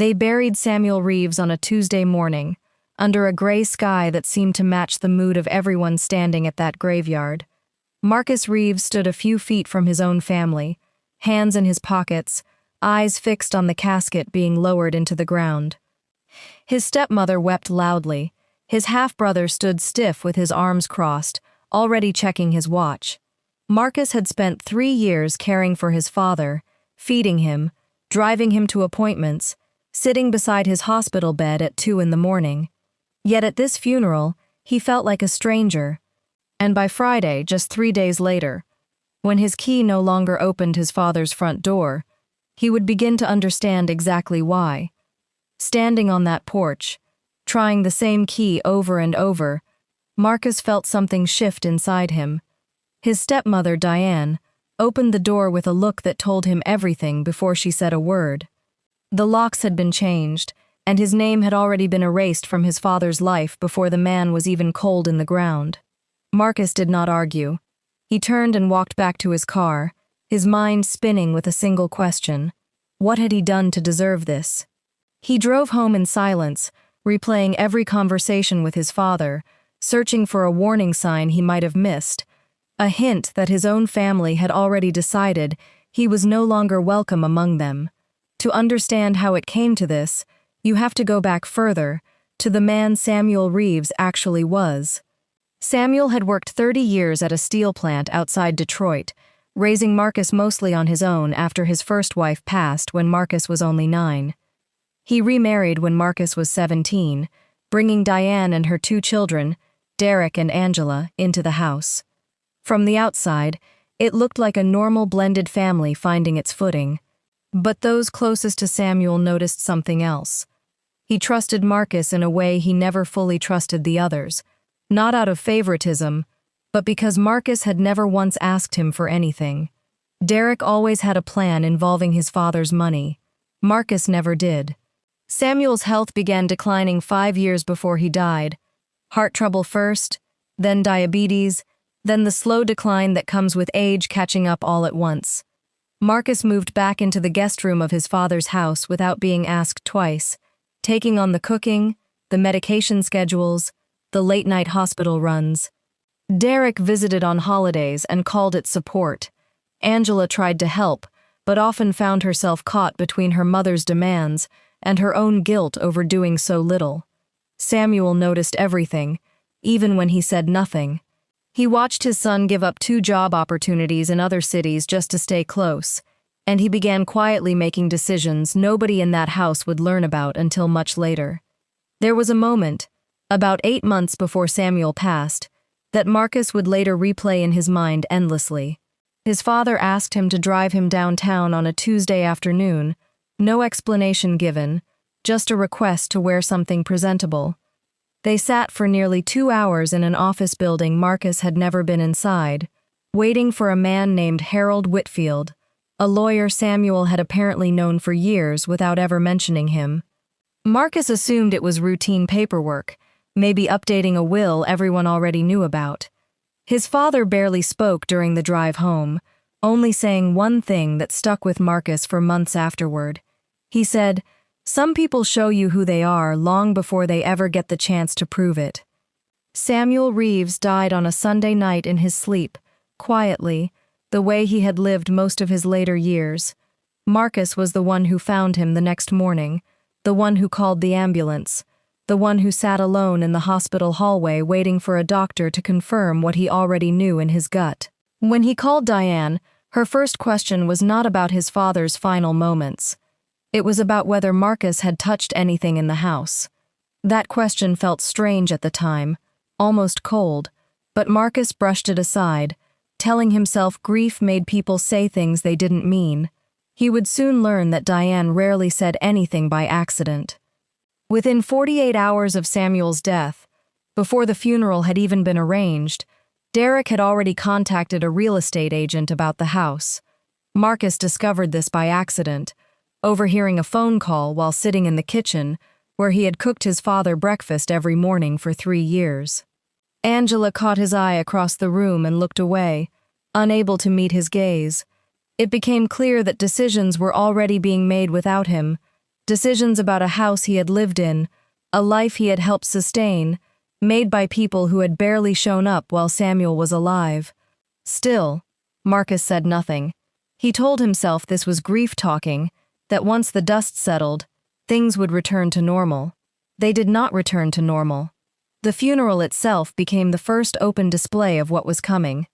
They buried Samuel Reeves on a Tuesday morning, under a gray sky that seemed to match the mood of everyone standing at that graveyard. Marcus Reeves stood a few feet from his own family, hands in his pockets, eyes fixed on the casket being lowered into the ground. His stepmother wept loudly. His half-brother stood stiff with his arms crossed, already checking his watch. Marcus had spent 3 years caring for his father, feeding him, driving him to appointments, sitting beside his hospital bed at 2 in the morning. Yet at this funeral, he felt like a stranger. And by Friday, just 3 days later, when his key no longer opened his father's front door, he would begin to understand exactly why. Standing on that porch, trying the same key over and over, Marcus felt something shift inside him. His stepmother, Diane, opened the door with a look that told him everything before she said a word. The locks had been changed, and his name had already been erased from his father's life before the man was even cold in the ground. Marcus did not argue. He turned and walked back to his car, his mind spinning with a single question. What had he done to deserve this? He drove home in silence, replaying every conversation with his father, searching for a warning sign he might have missed, a hint that his own family had already decided he was no longer welcome among them. To understand how it came to this, you have to go back further, to the man Samuel Reeves actually was. Samuel had worked 30 years at a steel plant outside Detroit, raising Marcus mostly on his own after his first wife passed when Marcus was only 9. He remarried when Marcus was 17, bringing Diane and her 2 children, Derek and Angela, into the house. From the outside, it looked like a normal blended family finding its footing. But those closest to Samuel noticed something else. He trusted Marcus in a way he never fully trusted the others, not out of favoritism, but because Marcus had never once asked him for anything. Derek always had a plan involving his father's money. Marcus never did. Samuel's health began declining 5 years before he died. Heart trouble first, then diabetes, then the slow decline that comes with age catching up all at once. Marcus moved back into the guest room of his father's house without being asked twice, taking on the cooking, the medication schedules, the late-night hospital runs. Derek visited on holidays and called it support. Angela tried to help, but often found herself caught between her mother's demands and her own guilt over doing so little. Samuel noticed everything, even when he said nothing. He watched his son give up 2 job opportunities in other cities just to stay close, and he began quietly making decisions nobody in that house would learn about until much later. There was a moment, about 8 months before Samuel passed, that Marcus would later replay in his mind endlessly. His father asked him to drive him downtown on a Tuesday afternoon, no explanation given, just a request to wear something presentable. They sat for nearly 2 hours in an office building Marcus had never been inside, waiting for a man named Harold Whitfield, a lawyer Samuel had apparently known for years without ever mentioning him. Marcus assumed it was routine paperwork, maybe updating a will everyone already knew about. His father barely spoke during the drive home, only saying one thing that stuck with Marcus for months afterward. He said, "Some people show you who they are long before they ever get the chance to prove it." Samuel Reeves died on a Sunday night in his sleep, quietly, the way he had lived most of his later years. Marcus was the one who found him the next morning, the one who called the ambulance, the one who sat alone in the hospital hallway waiting for a doctor to confirm what he already knew in his gut. When he called Diane, her first question was not about his father's final moments. It was about whether Marcus had touched anything in the house. That question felt strange at the time, almost cold, but Marcus brushed it aside, telling himself grief made people say things they didn't mean. He would soon learn that Diane rarely said anything by accident. Within 48 hours of Samuel's death, before the funeral had even been arranged, Derek had already contacted a real estate agent about the house. Marcus discovered this by accident, overhearing a phone call while sitting in the kitchen, where he had cooked his father breakfast every morning for 3 years. Angela caught his eye across the room and looked away, unable to meet his gaze. It became clear that decisions were already being made without him, decisions about a house he had lived in, a life he had helped sustain, made by people who had barely shown up while Samuel was alive. Still, Marcus said nothing. He told himself this was grief talking, that once the dust settled, things would return to normal. They did not return to normal. The funeral itself became the first open display of what was coming.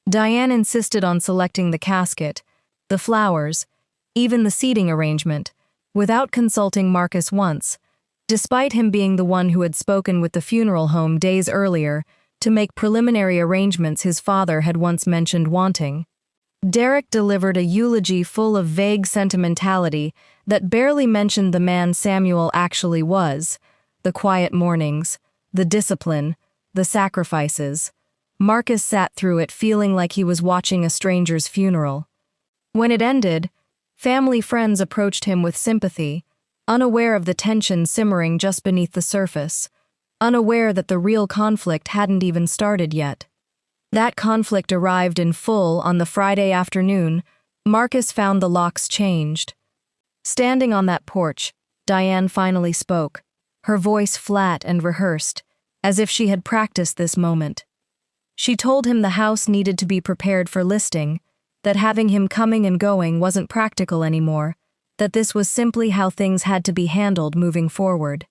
Diane insisted on selecting the casket, the flowers, even the seating arrangement, without consulting Marcus once, despite him being the one who had spoken with the funeral home days earlier to make preliminary arrangements his father had once mentioned wanting. Derek delivered a eulogy full of vague sentimentality that barely mentioned the man Samuel actually was, the quiet mornings, the discipline, the sacrifices. Marcus sat through it feeling like he was watching a stranger's funeral. When it ended, family friends approached him with sympathy, unaware of the tension simmering just beneath the surface, unaware that the real conflict hadn't even started yet. That conflict arrived in full on the Friday afternoon. Marcus found the locks changed. Standing on that porch, Diane finally spoke, her voice flat and rehearsed, as if she had practiced this moment. She told him the house needed to be prepared for listing, that having him coming and going wasn't practical anymore, that this was simply how things had to be handled moving forward.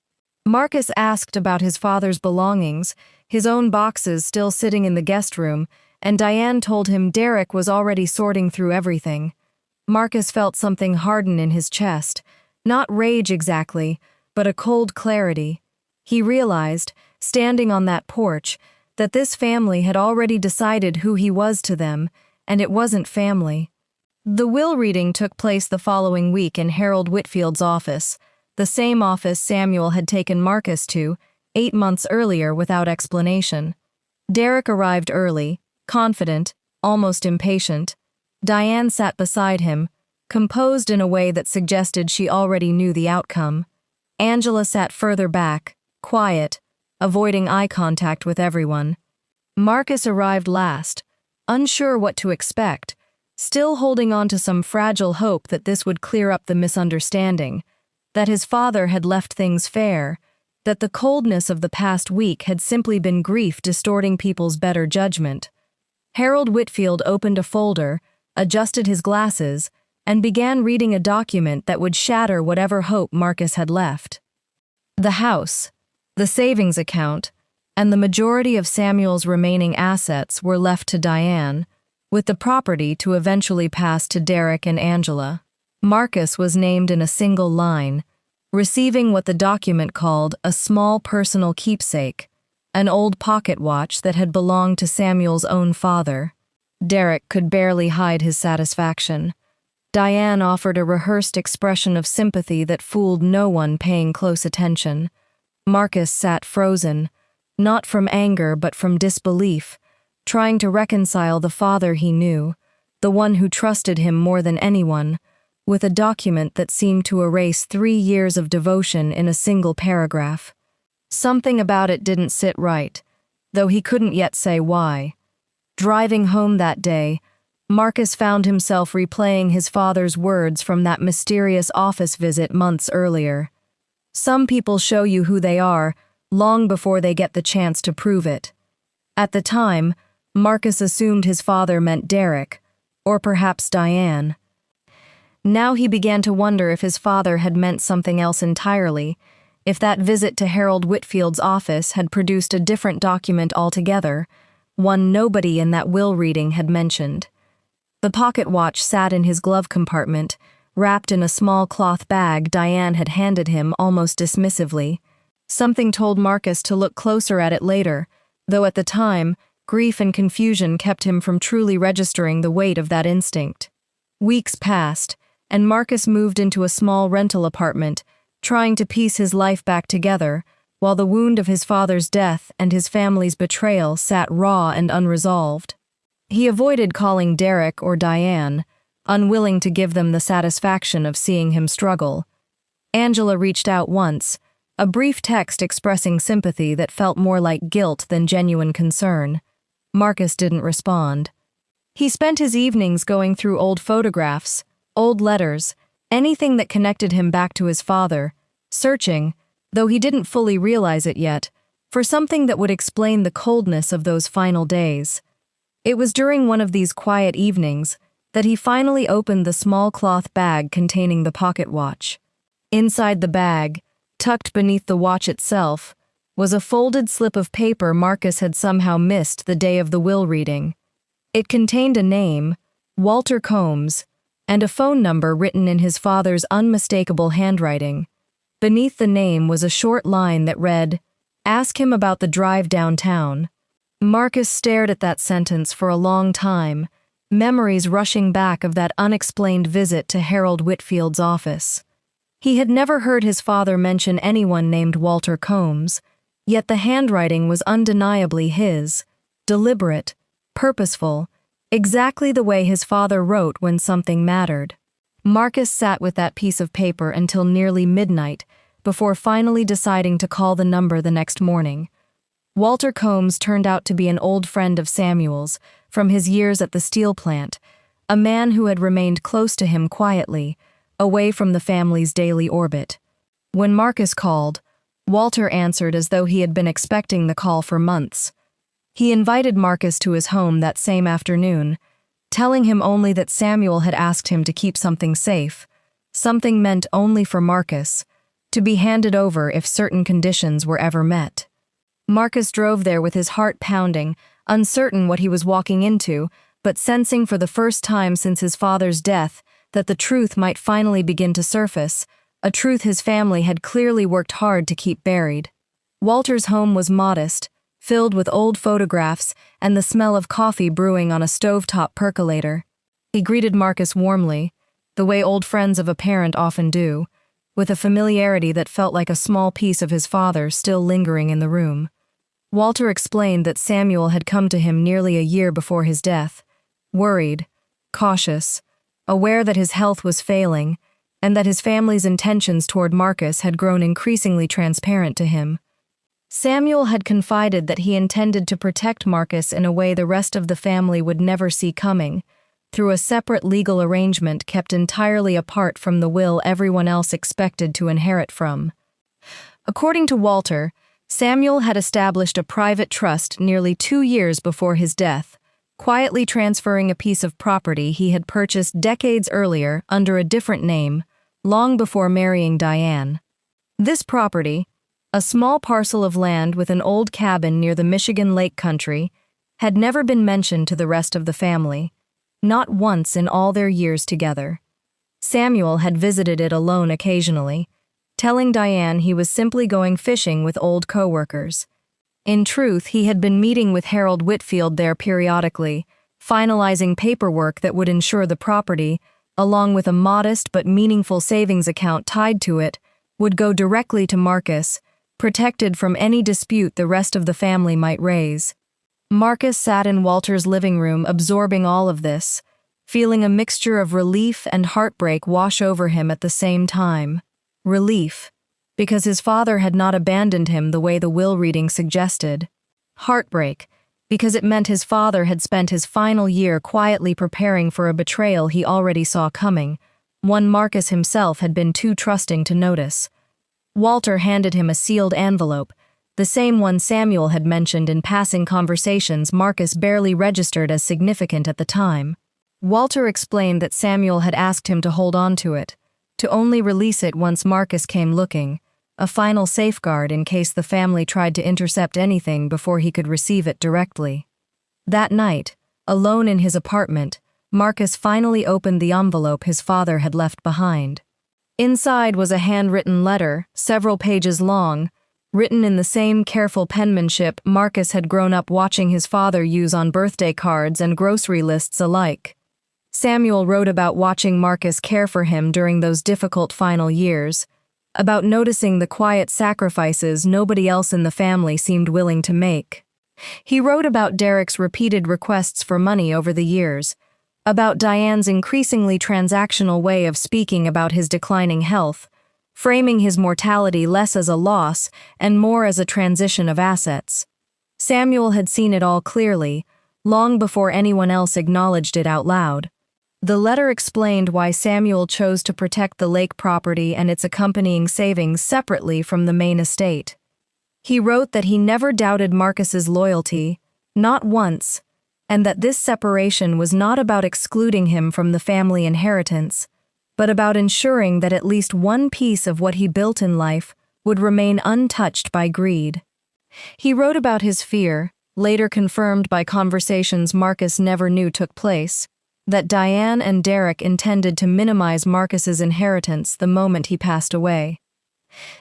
Marcus asked about his father's belongings, his own boxes still sitting in the guest room, and Diane told him Derek was already sorting through everything. Marcus felt something harden in his chest, not rage exactly, but a cold clarity. He realized, standing on that porch, that this family had already decided who he was to them, and it wasn't family. The will reading took place the following week in Harold Whitfield's office, the same office Samuel had taken Marcus to 8 months earlier without explanation. Derek arrived early, confident, almost impatient. Diane sat beside him, composed in a way that suggested she already knew the outcome. Angela sat further back, quiet, avoiding eye contact with everyone. Marcus arrived last, unsure what to expect, still holding on to some fragile hope that this would clear up the misunderstanding, that his father had left things fair, that the coldness of the past week had simply been grief distorting people's better judgment. Harold Whitfield opened a folder, adjusted his glasses, and began reading a document that would shatter whatever hope Marcus had left. The house, the savings account, and the majority of Samuel's remaining assets were left to Diane, with the property to eventually pass to Derek and Angela. Marcus was named in a single line, receiving what the document called a small personal keepsake, an old pocket watch that had belonged to Samuel's own father. Derek could barely hide his satisfaction. Diane offered a rehearsed expression of sympathy that fooled no one paying close attention. Marcus sat frozen, not from anger but from disbelief, trying to reconcile the father he knew, the one who trusted him more than anyone, with a document that seemed to erase 3 years of devotion in a single paragraph. Something about it didn't sit right, though he couldn't yet say why. Driving home that day, Marcus found himself replaying his father's words from that mysterious office visit months earlier. Some people show you who they are long before they get the chance to prove it. At the time, Marcus assumed his father meant Derek, or perhaps Diane. Now he began to wonder if his father had meant something else entirely, if that visit to Harold Whitfield's office had produced a different document altogether, one nobody in that will reading had mentioned. The pocket watch sat in his glove compartment, wrapped in a small cloth bag Diane had handed him almost dismissively. Something told Marcus to look closer at it later, though at the time, grief and confusion kept him from truly registering the weight of that instinct. Weeks passed, and Marcus moved into a small rental apartment, trying to piece his life back together, while the wound of his father's death and his family's betrayal sat raw and unresolved. He avoided calling Derek or Diane, unwilling to give them the satisfaction of seeing him struggle. Angela reached out once, a brief text expressing sympathy that felt more like guilt than genuine concern. Marcus didn't respond. He spent his evenings going through old photographs, old letters, Anything that connected him back to his father, searching, though he didn't fully realize it yet, for something that would explain the coldness of those final days. It was during one of these quiet evenings that he finally opened the small cloth bag containing the pocket watch. Inside the bag, tucked beneath the watch itself, was a folded slip of paper Marcus had somehow missed the day of the will reading. It contained a name, Walter Combs, and a phone number written in his father's unmistakable handwriting. Beneath the name was a short line that read, "Ask him about the drive downtown." Marcus stared at that sentence for a long time, memories rushing back of that unexplained visit to Harold Whitfield's office. He had never heard his father mention anyone named Walter Combs, yet the handwriting was undeniably his, deliberate, purposeful, exactly the way his father wrote when something mattered. Marcus sat with that piece of paper until nearly midnight before finally deciding to call the number the next morning. Walter Combs turned out to be an old friend of Samuel's from his years at the steel plant, a man who had remained close to him quietly, away from the family's daily orbit. When Marcus called, Walter answered as though he had been expecting the call for months. He invited Marcus to his home that same afternoon, telling him only that Samuel had asked him to keep something safe, something meant only for Marcus, to be handed over if certain conditions were ever met. Marcus drove there with his heart pounding, uncertain what he was walking into, but sensing for the first time since his father's death that the truth might finally begin to surface, a truth his family had clearly worked hard to keep buried. Walter's home was modest, filled with old photographs and the smell of coffee brewing on a stovetop percolator. He greeted Marcus warmly, the way old friends of a parent often do, with a familiarity that felt like a small piece of his father still lingering in the room. Walter explained that Samuel had come to him nearly a year before his death, worried, cautious, aware that his health was failing, and that his family's intentions toward Marcus had grown increasingly transparent to him. Samuel had confided that he intended to protect Marcus in a way the rest of the family would never see coming, through a separate legal arrangement kept entirely apart from the will everyone else expected to inherit from. According to Walter, Samuel had established a private trust nearly 2 years before his death, quietly transferring a piece of property he had purchased decades earlier under a different name, long before marrying Diane. This property, a small parcel of land with an old cabin near the Michigan Lake country, had never been mentioned to the rest of the family, not once in all their years together. Samuel had visited it alone occasionally, telling Diane he was simply going fishing with old coworkers. In truth, he had been meeting with Harold Whitfield there periodically, finalizing paperwork that would ensure the property, along with a modest but meaningful savings account tied to it, would go directly to Marcus, protected from any dispute the rest of the family might raise. Marcus sat in Walter's living room absorbing all of this, feeling a mixture of relief and heartbreak wash over him at the same time. Relief, because his father had not abandoned him the way the will reading suggested. Heartbreak, because it meant his father had spent his final year quietly preparing for a betrayal he already saw coming, one Marcus himself had been too trusting to notice. Walter handed him a sealed envelope, the same one Samuel had mentioned in passing conversations Marcus barely registered as significant at the time. Walter explained that Samuel had asked him to hold on to it, to only release it once Marcus came looking, a final safeguard in case the family tried to intercept anything before he could receive it directly. That night, alone in his apartment, Marcus finally opened the envelope his father had left behind. Inside was a handwritten letter, several pages long, written in the same careful penmanship Marcus had grown up watching his father use on birthday cards and grocery lists alike. Samuel wrote about watching Marcus care for him during those difficult final years, about noticing the quiet sacrifices nobody else in the family seemed willing to make. He wrote about Derek's repeated requests for money over the years, about Diane's increasingly transactional way of speaking about his declining health, framing his mortality less as a loss and more as a transition of assets. Samuel had seen it all clearly, long before anyone else acknowledged it out loud. The letter explained why Samuel chose to protect the lake property and its accompanying savings separately from the main estate. He wrote that he never doubted Marcus's loyalty, not once, and that this separation was not about excluding him from the family inheritance, but about ensuring that at least one piece of what he built in life would remain untouched by greed. He wrote about his fear, later confirmed by conversations Marcus never knew took place, that Diane and Derek intended to minimize Marcus's inheritance the moment he passed away.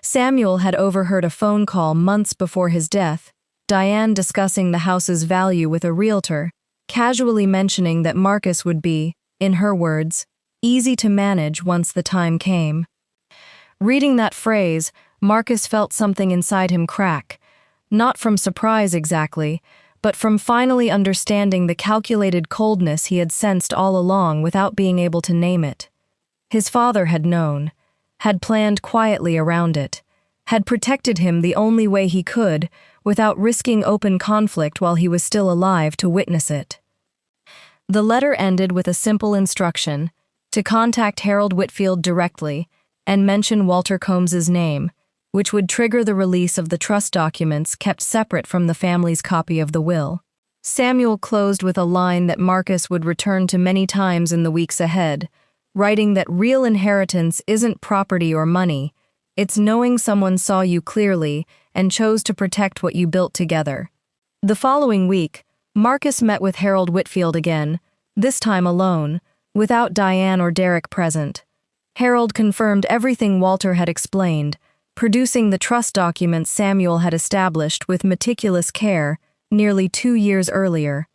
Samuel had overheard a phone call months before his death, Diane discussing the house's value with a realtor, casually mentioning that Marcus would be, in her words, easy to manage once the time came. Reading that phrase, Marcus felt something inside him crack, not from surprise exactly, but from finally understanding the calculated coldness he had sensed all along without being able to name it. His father had known, had planned quietly around it, had protected him the only way he could, without risking open conflict while he was still alive to witness it. The letter ended with a simple instruction to contact Harold Whitfield directly and mention Walter Combs's name, which would trigger the release of the trust documents kept separate from the family's copy of the will. Samuel closed with a line that Marcus would return to many times in the weeks ahead, writing that real inheritance isn't property or money, it's knowing someone saw you clearly and chose to protect what you built together. The following week, Marcus met with Harold Whitfield again, this time alone, without Diane or Derek present. Harold confirmed everything Walter had explained, producing the trust documents Samuel had established with meticulous care nearly 2 years earlier.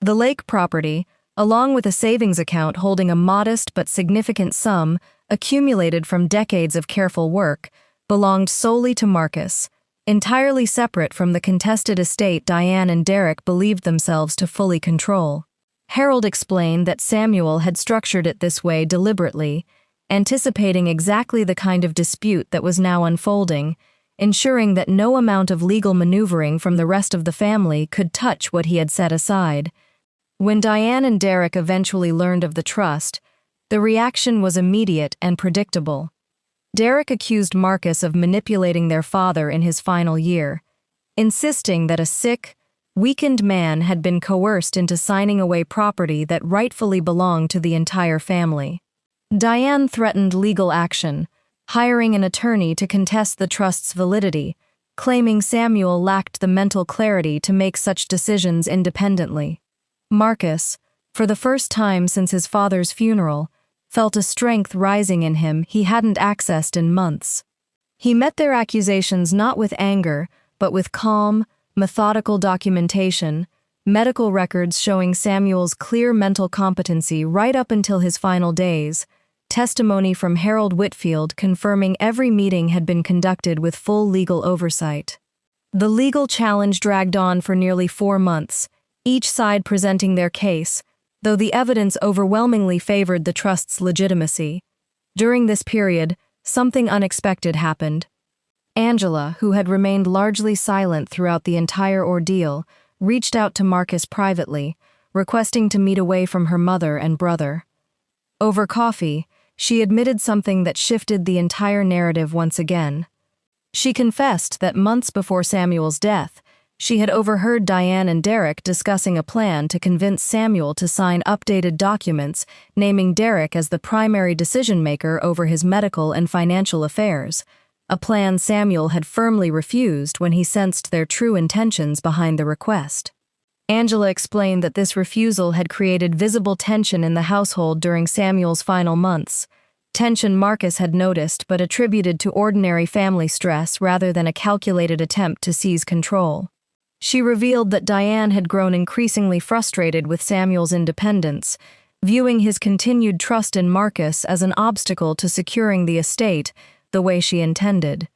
The lake property, along with a savings account holding a modest but significant sum accumulated from decades of careful work, belonged solely to Marcus, entirely separate from the contested estate Diane and Derek believed themselves to fully control. Harold explained that Samuel had structured it this way deliberately, anticipating exactly the kind of dispute that was now unfolding, ensuring that no amount of legal maneuvering from the rest of the family could touch what he had set aside. When Diane and Derek eventually learned of the trust, the reaction was immediate and predictable. Derek accused Marcus of manipulating their father in his final year, insisting that a sick, weakened man had been coerced into signing away property that rightfully belonged to the entire family. Diane threatened legal action, hiring an attorney to contest the trust's validity, claiming Samuel lacked the mental clarity to make such decisions independently. Marcus, for the first time since his father's funeral, felt a strength rising in him he hadn't accessed in months. He met their accusations not with anger, but with calm, methodical documentation, medical records showing Samuel's clear mental competency right up until his final days, testimony from Harold Whitfield confirming every meeting had been conducted with full legal oversight. The legal challenge dragged on for nearly 4 months, each side presenting their case, though the evidence overwhelmingly favored the trust's legitimacy. During this period, something unexpected happened. Angela, who had remained largely silent throughout the entire ordeal, reached out to Marcus privately, requesting to meet away from her mother and brother. Over coffee, she admitted something that shifted the entire narrative once again. She confessed that months before Samuel's death, she had overheard Diane and Derek discussing a plan to convince Samuel to sign updated documents naming Derek as the primary decision-maker over his medical and financial affairs, a plan Samuel had firmly refused when he sensed their true intentions behind the request. Angela explained that this refusal had created visible tension in the household during Samuel's final months, tension Marcus had noticed but attributed to ordinary family stress rather than a calculated attempt to seize control. She revealed that Diane had grown increasingly frustrated with Samuel's independence, viewing his continued trust in Marcus as an obstacle to securing the estate the way she intended.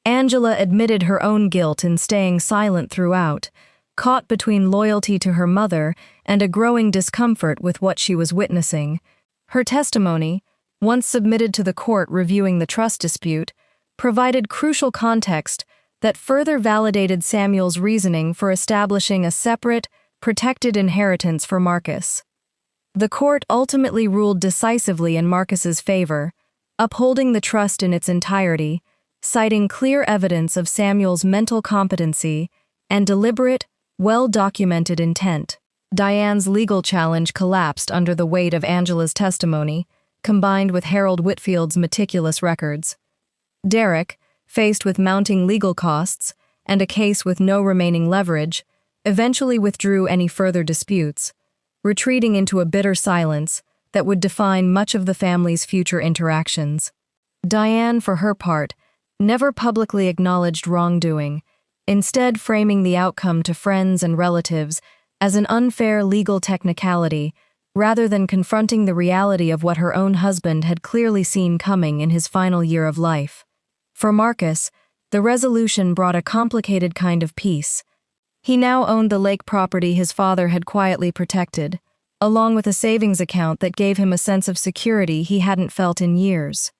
Angela admitted her own guilt in staying silent throughout, caught between loyalty to her mother and a growing discomfort with what she was witnessing. Her testimony, once submitted to the court reviewing the trust dispute, provided crucial context that further validated Samuel's reasoning for establishing a separate, protected inheritance for Marcus. The court ultimately ruled decisively in Marcus's favor, upholding the trust in its entirety, citing clear evidence of Samuel's mental competency and deliberate, well-documented intent. Diane's legal challenge collapsed under the weight of Angela's testimony, combined with Harold Whitfield's meticulous records. Derek, faced with mounting legal costs and a case with no remaining leverage, eventually withdrew any further disputes, retreating into a bitter silence that would define much of the family's future interactions. Diane, for her part, never publicly acknowledged wrongdoing, instead framing the outcome to friends and relatives as an unfair legal technicality rather than confronting the reality of what her own husband had clearly seen coming in his final year of life. For Marcus, the resolution brought a complicated kind of peace. He now owned the lake property his father had quietly protected, along with a savings account that gave him a sense of security he hadn't felt in years.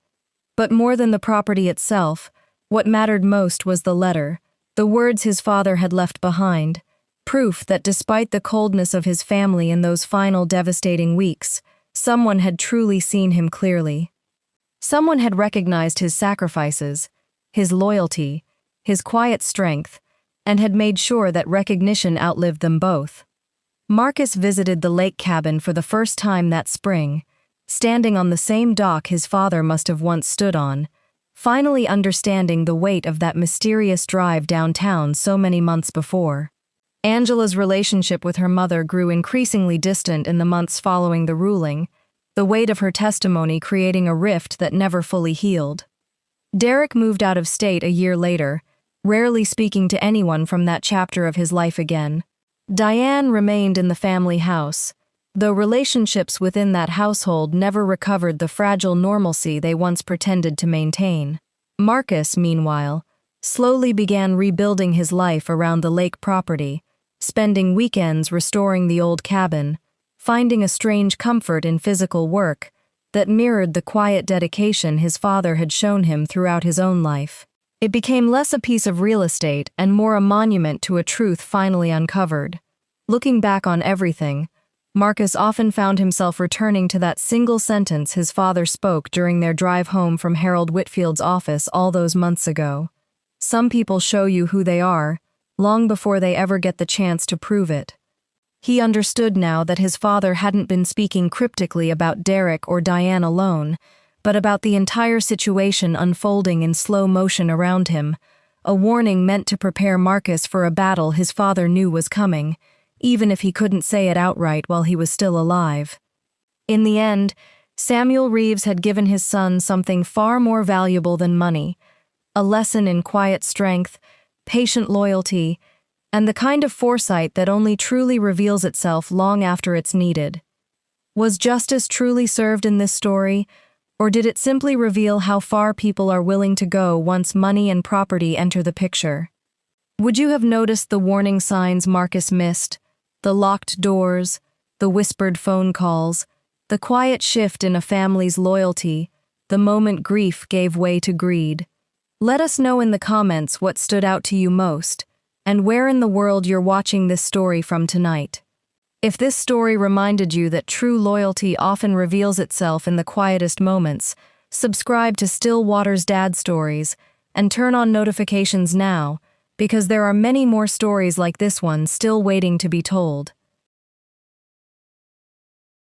But more than the property itself, what mattered most was the letter, the words his father had left behind, proof that despite the coldness of his family in those final devastating weeks, someone had truly seen him clearly. Someone had recognized his sacrifices, his loyalty, his quiet strength, and had made sure that recognition outlived them both. Marcus visited the lake cabin for the first time that spring, standing on the same dock his father must have once stood on, finally understanding the weight of that mysterious drive downtown so many months before. Angela's relationship with her mother grew increasingly distant in the months following the ruling, the weight of her testimony creating a rift that never fully healed. Derek moved out of state a year later, rarely speaking to anyone from that chapter of his life again. Diane remained in the family house, though relationships within that household never recovered the fragile normalcy they once pretended to maintain. Marcus, meanwhile, slowly began rebuilding his life around the lake property, spending weekends restoring the old cabin, finding a strange comfort in physical work that mirrored the quiet dedication his father had shown him throughout his own life. It became less a piece of real estate and more a monument to a truth finally uncovered. Looking back on everything, Marcus often found himself returning to that single sentence his father spoke during their drive home from Harold Whitfield's office all those months ago. Some people show you who they are, long before they ever get the chance to prove it. He understood now that his father hadn't been speaking cryptically about Derek or Diane alone, but about the entire situation unfolding in slow motion around him, a warning meant to prepare Marcus for a battle his father knew was coming, even if he couldn't say it outright while he was still alive. In the end, Samuel Reeves had given his son something far more valuable than money, a lesson in quiet strength, patient loyalty, and the kind of foresight that only truly reveals itself long after it's needed. Was justice truly served in this story, or did it simply reveal how far people are willing to go once money and property enter the picture? Would you have noticed the warning signs Marcus missed, the locked doors, the whispered phone calls, the quiet shift in a family's loyalty, the moment grief gave way to greed? Let us know in the comments what stood out to you most, and where in the world you're watching this story from tonight. If this story reminded you that true loyalty often reveals itself in the quietest moments, subscribe to Still Waters Dad Stories and turn on notifications now, because there are many more stories like this one still waiting to be told.